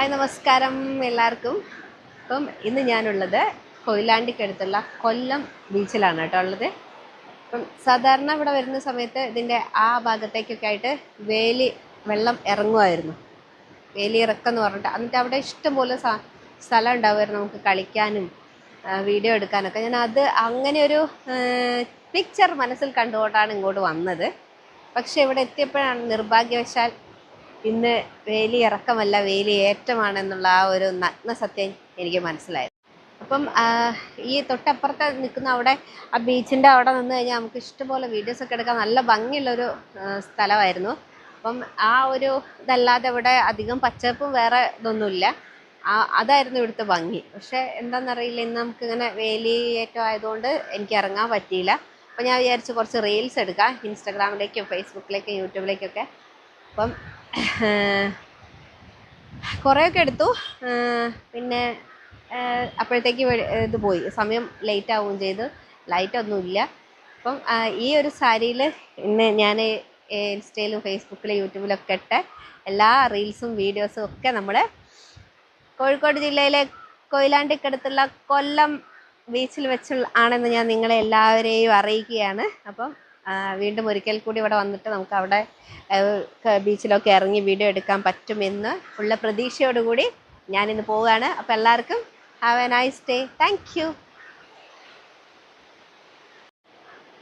Hi നമസ്കാരം എല്ലാവർക്കും. അപ്പം ഇന്ന് ഞാനുള്ളത് കൊയിലാണ്ടിക്കടുത്തുള്ള കൊല്ലം ബീച്ചിലാണ് കേട്ടോ ഉള്ളത്. അപ്പം സാധാരണ ഇവിടെ വരുന്ന സമയത്ത് ഇതിൻ്റെ ആ ഭാഗത്തേക്കൊക്കെ ആയിട്ട് വെള്ളം ഇറങ്ങുമായിരുന്നു. വേലി ഇറക്കം എന്ന് പറഞ്ഞിട്ട് എന്നിട്ട് അവിടെ ഇഷ്ടംപോലെ സ്ഥലം ഉണ്ടാവുമായിരുന്നു നമുക്ക് കളിക്കാനും വീഡിയോ എടുക്കാനൊക്കെ. ഞാൻ അത് അങ്ങനെ ഒരു പിക്ചർ മനസ്സിൽ കണ്ടുകൊണ്ടാണ് ഇങ്ങോട്ട് വന്നത്. പക്ഷെ ഇവിടെ എത്തിയപ്പോഴാണ് നിർഭാഗ്യവശാൽ ഇന്ന് വേലി ഇറക്കമല്ല വേലി ഏറ്റമാണെന്നുള്ള ആ ഒരു നഗ്ന സത്യം എനിക്ക് മനസ്സിലായത്. അപ്പം ഈ തൊട്ടപ്പുറത്ത് നിൽക്കുന്ന അവിടെ ആ ബീച്ചിൻ്റെ അവിടെ നിന്ന് കഴിഞ്ഞാൽ നമുക്ക് ഇഷ്ടംപോലെ വീഡിയോസൊക്കെ എടുക്കാൻ നല്ല ഭംഗിയുള്ളൊരു സ്ഥലമായിരുന്നു. അപ്പം ആ ഒരു ഇതല്ലാതെ ഇവിടെ അധികം പച്ചപ്പും വേറെ ഇതൊന്നുമില്ല. അതായിരുന്നു ഇവിടുത്തെ ഭംഗി. പക്ഷെ എന്താണെന്നറിയില്ല, ഇന്ന് നമുക്കിങ്ങനെ വേലിയേറ്റം ആയതുകൊണ്ട് എനിക്ക് ഇറങ്ങാൻ പറ്റിയില്ല. അപ്പം ഞാൻ വിചാരിച്ചു കുറച്ച് റീൽസ് എടുക്കാം ഇൻസ്റ്റാഗ്രാമിലേക്കും ഫേസ്ബുക്കിലേക്കും യൂട്യൂബിലേക്കൊക്കെ. അപ്പം കുറേയൊക്കെ എടുത്തു. പിന്നെ അപ്പോഴത്തേക്ക് ഇത് പോയി, സമയം ലേറ്റ് ആവുകയും ചെയ്തു. ലൈറ്റൊന്നുമില്ല. അപ്പം ഈ ഒരു സാരിയിൽ ഇന്ന് ഞാൻ ഇൻസ്റ്റയിലും ഫേസ്ബുക്കിലും യൂട്യൂബിലൊക്കെ ഇട്ട എല്ലാ റീൽസും വീഡിയോസും ഒക്കെ നമ്മൾ കോഴിക്കോട് ജില്ലയിലെ കൊയിലാണ്ടിക്കടുത്തുള്ള കൊല്ലം ബീച്ചിൽ വെച്ച് ആണെന്ന് ഞാൻ നിങ്ങളെ എല്ലാവരെയും അറിയിക്കുകയാണ്. അപ്പം വീണ്ടും ഒരിക്കൽ കൂടി ഇവിടെ വന്നിട്ട് നമുക്ക് അവിടെ ബീച്ചിലൊക്കെ ഇറങ്ങി വീഡിയോ എടുക്കാൻ പറ്റുമെന്ന് ഉള്ള പ്രതീക്ഷയോടുകൂടി ഞാനിന്ന് പോവുകയാണ്. അപ്പോൾ എല്ലാവർക്കും have A nice day. Thank you.